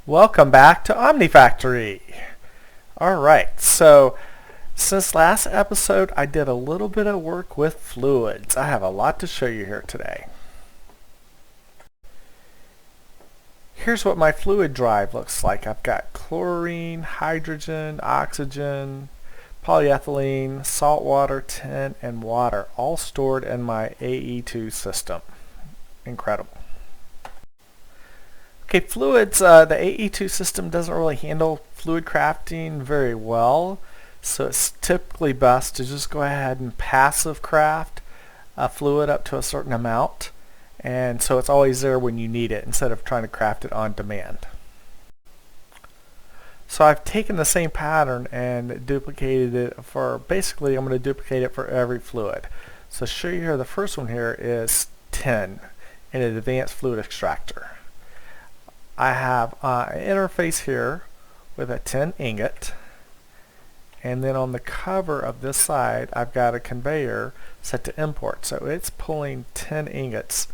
Welcome back to Omnifactory. Alright, so since last episode I did a little bit of work with fluids. I have a lot to show you here today. Here's what my fluid drive looks like. I've got chlorine, hydrogen, oxygen, polyethylene, salt water, tin, and water all stored in my AE2 system. Incredible. Okay, fluids, the AE2 system doesn't really handle fluid crafting very well, so it's typically best to just go ahead and passive craft a fluid up to a certain amount, and so it's always there when you need it instead of trying to craft it on demand. So I've taken the same pattern and duplicated it for, basically I'm going to duplicate it for every fluid. So to show you here, the first one here is tin in an advanced fluid extractor. I have an interface here with a tin ingot, and then on the cover of this side I've got a conveyor set to import, so it's pulling tin ingots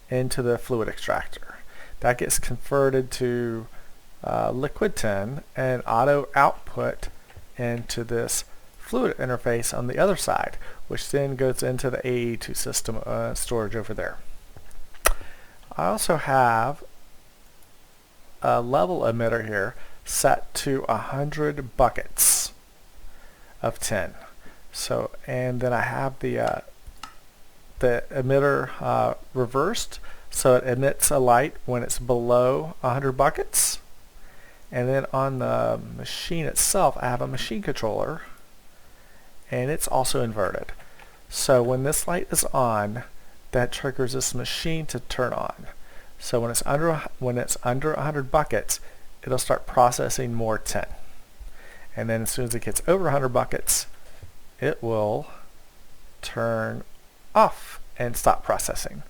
into the fluid extractor. That gets converted to liquid tin and auto output into this fluid interface on the other side, which then goes into the AE2 system storage over there. I also have a level emitter here set to 100 buckets of tin. So, and then I have the emitter reversed, so it emits a light when it's below 100 buckets. And then on the machine itself I have a machine controller, and it's also inverted. So when this light is on, that triggers this machine to turn on. So when it's under 100 buckets, it'll start processing more tin. And then as soon as it gets over 100 buckets, it will turn off and stop processing.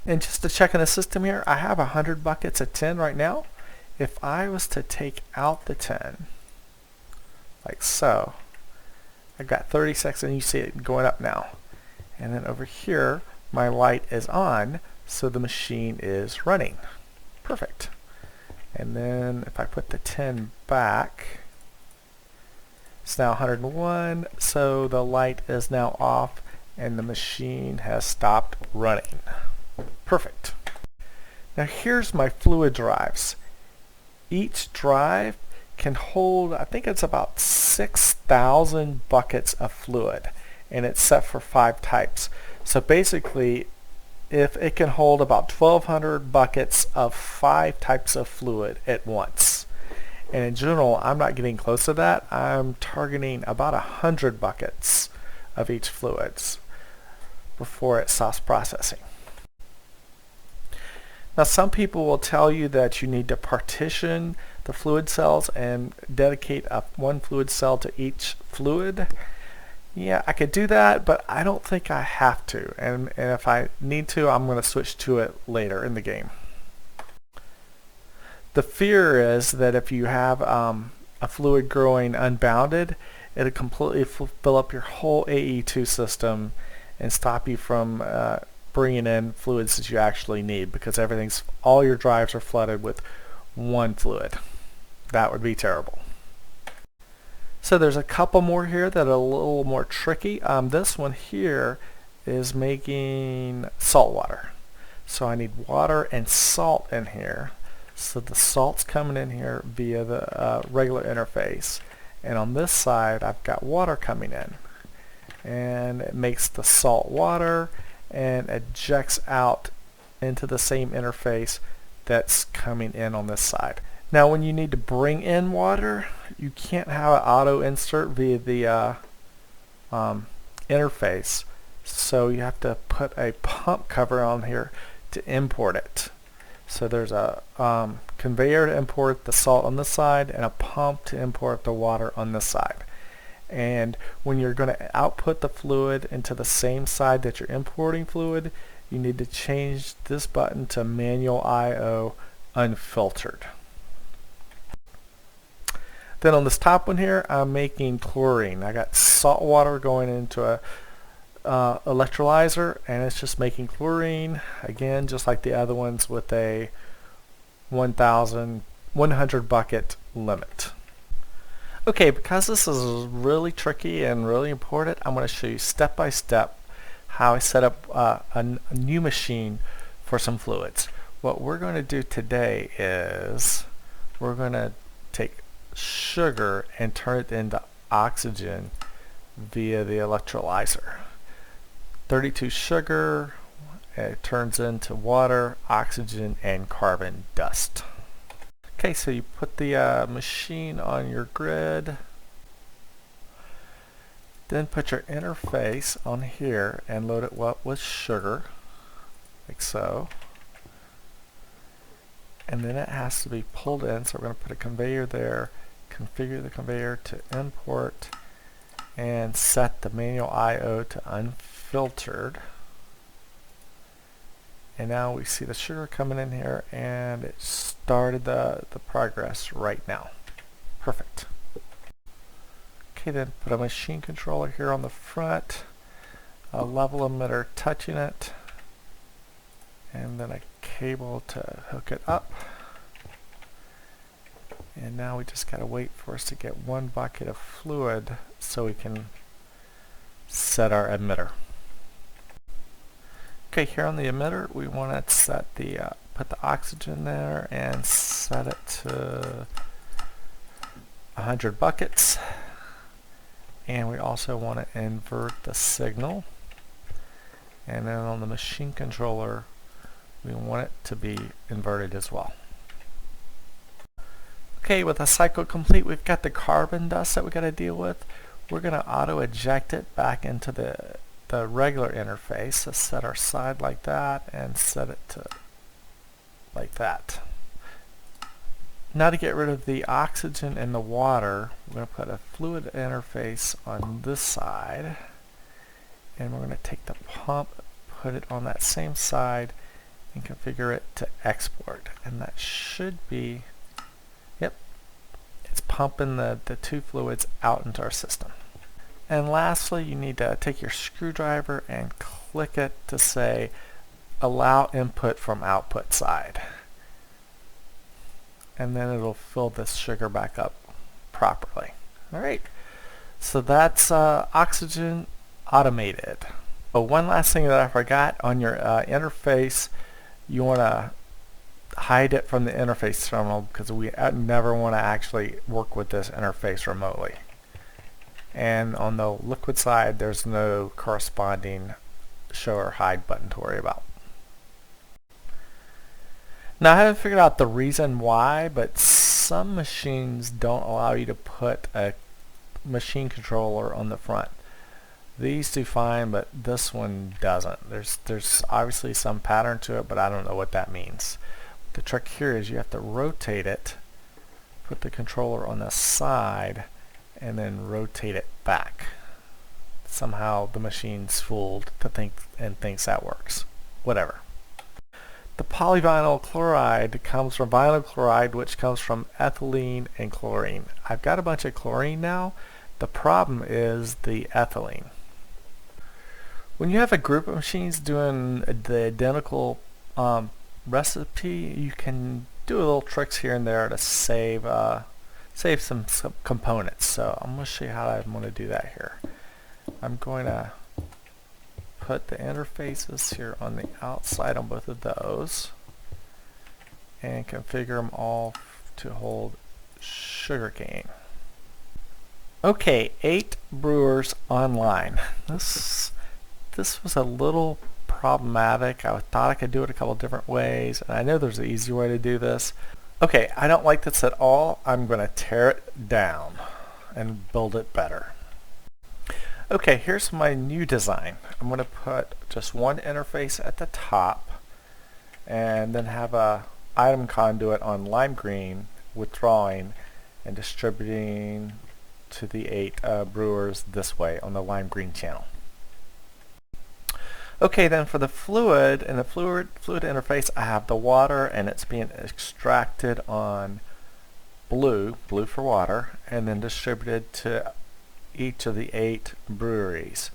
And just to check in the system here, I have 100 buckets of tin right now. If I was to take out the tin, like so, I've got 30 seconds and you see it going up now. And then over here, my light is on, so the machine is running. Perfect. And then if I put the tin back, it's now 101, so the light is now off and the machine has stopped running. Perfect. Now here's my fluid drives. Each drive can hold, I think it's about 6,000 buckets of fluid, and it's set for 5 types. So basically, if it can hold about 1,200 buckets of 5 types of fluid at once. And in general, I'm not getting close to that. I'm targeting about 100 buckets of each fluids before it stops processing. Now some people will tell you that you need to partition the fluid cells and dedicate one fluid cell to each fluid. Yeah, I could do that, but I don't think I have to. And if I need to, I'm going to switch to it later in the game. The fear is that if you have a fluid growing unbounded, it'll completely fill up your whole AE2 system and stop you from bringing in fluids that you actually need, because all your drives are flooded with one fluid. That would be terrible. So there's a couple more here that are a little more tricky. This one here is making salt water. So I need water and salt in here. So the salt's coming in here via the regular interface. And on this side I've got water coming in. And it makes the salt water and ejects out into the same interface that's coming in on this side. Now when you need to bring in water, you can't have an auto insert via the interface, so you have to put a pump cover on here to import it. So there's a conveyor to import the salt on this side and a pump to import the water on this side. And when you're going to output the fluid into the same side that you're importing fluid, you need to change this button to manual IO unfiltered. Then on this top one here, I'm making chlorine. I got salt water going into a electrolyzer, and it's just making chlorine, again just like the other ones, with a 1,000 100 bucket limit. Okay, because this is really tricky and really important, I'm going to show you step by step how I set up a new machine for some fluids. What we're going to do today is we're going to take sugar and turn it into oxygen via the electrolyzer. 32 sugar, it turns into water, oxygen, and carbon dust. Okay, so you put the machine on your grid, then put your interface on here and load it up with sugar, like so. And then it has to be pulled in, so we're going to put a conveyor there, configure the conveyor to import, and set the manual I/O to unfiltered. And now we see the sugar coming in here, and it started the progress right now. Perfect. Okay, then put a machine controller here on the front, a level emitter touching it, and then a cable to hook it up. And now we just got to wait for us to get 1 bucket of fluid so we can set our emitter. Okay, here on the emitter, we want to set the put the oxygen there and set it to 100 buckets. And we also want to invert the signal. And then on the machine controller, we want it to be inverted as well. Okay, with the cycle complete, we've got the carbon dust that we got to deal with. We're going to auto eject it back into the regular interface. So set our side like that and set it to like that. Now to get rid of the oxygen and the water, we're going to put a fluid interface on this side, and we're going to take the pump, put it on that same side, and configure it to export. And that should be, yep, it's pumping the two fluids out into our system. And lastly, you need to take your screwdriver and click it to say allow input from output side. And then it'll fill this sugar back up properly. Alright, so that's oxygen automated. Oh, one last thing that I forgot, on your interface, you want to hide it from the interface terminal because we never want to actually work with this interface remotely. And on the liquid side, there's no corresponding show or hide button to worry about. Now, I haven't figured out the reason why, but some machines don't allow you to put a machine controller on the front. These do fine, but this one doesn't. There's obviously some pattern to it, but I don't know what that means. The trick here is you have to rotate it, put the controller on the side, and then rotate it back. Somehow the machine's fooled to thinks that works. Whatever. The polyvinyl chloride comes from vinyl chloride, which comes from ethylene and chlorine. I've got a bunch of chlorine now. The problem is the ethylene. When you have a group of machines doing the identical recipe, you can do little tricks here and there to save some components. So I'm going to show you how I'm going to do that here. I'm going to put the interfaces here on the outside on both of those and configure them all to hold sugarcane. Okay, 8 brewers online. This was a little problematic. I thought I could do it a couple different ways, and I know there's an easy way to do this. Okay, I don't like this at all. I'm going to tear it down and build it better. Okay, here's my new design. I'm going to put just one interface at the top and then have a item conduit on lime green, withdrawing and distributing to the 8 brewers this way on the lime green channel. Okay, then for the fluid, in the fluid interface, I have the water, and it's being extracted on blue for water, and then distributed to each of the 8 breweries.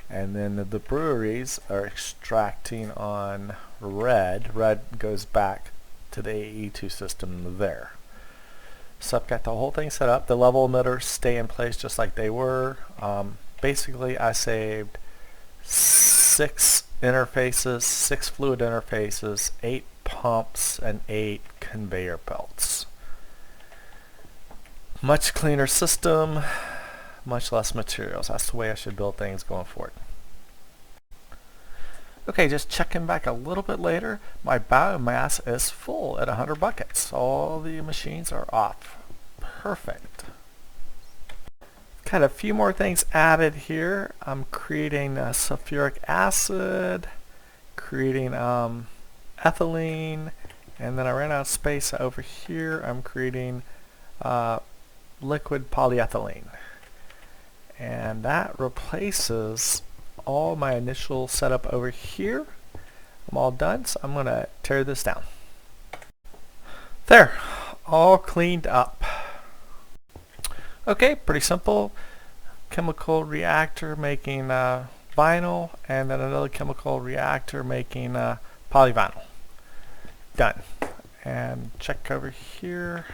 And then the breweries are extracting on red. Red goes back to the AE2 system there. So I've got the whole thing set up. The level emitters stay in place just like they were. Basically, I saved 6 interfaces, 6 fluid interfaces, 8 pumps, and 8 conveyor belts. Much cleaner system, much less materials. That's the way I should build things going forward. Okay, just checking back a little bit later, my biomass is full at 100 buckets. All the machines are off. Perfect. Got a few more things added here. I'm creating sulfuric acid, creating ethylene, and then I ran out of space over here. I'm creating liquid polyethylene. And that replaces all my initial setup over here. I'm all done, so I'm going to tear this down. There, all cleaned up. Okay, pretty simple. Chemical reactor making vinyl, and then another chemical reactor making polyvinyl. Done. And check over here.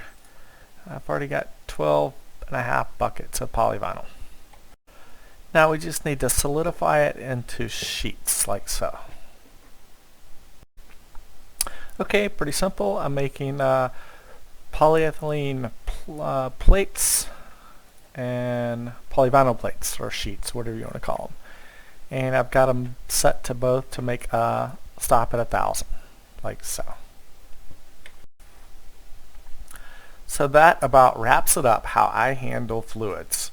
I've already got 12.5 buckets of polyvinyl. Now we just need to solidify it into sheets like so. Okay, pretty simple. I'm making polyethylene plates and polyvinyl plates, or sheets, whatever you want to call them. And I've got them set to both to make stop at 1,000, like so. So that about wraps it up how I handle fluids.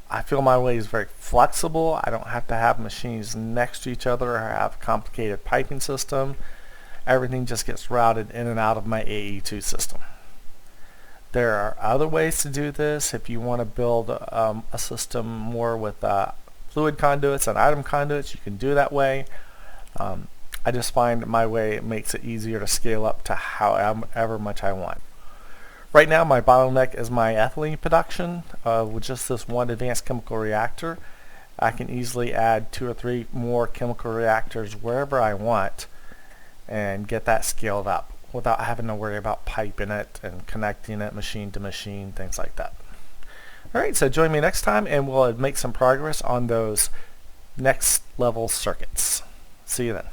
I feel my way is very flexible. I don't have to have machines next to each other or have a complicated piping system. Everything just gets routed in and out of my AE2 system. There are other ways to do this. If you want to build a system more with fluid conduits and item conduits, you can do that way. I just find my way makes it easier to scale up to however much I want. Right now my bottleneck is my ethylene production. With just this one advanced chemical reactor, I can easily add 2 or 3 more chemical reactors wherever I want and get that scaled up without having to worry about piping it and connecting it machine to machine, things like that. Alright, so join me next time and we'll make some progress on those next level circuits. See you then.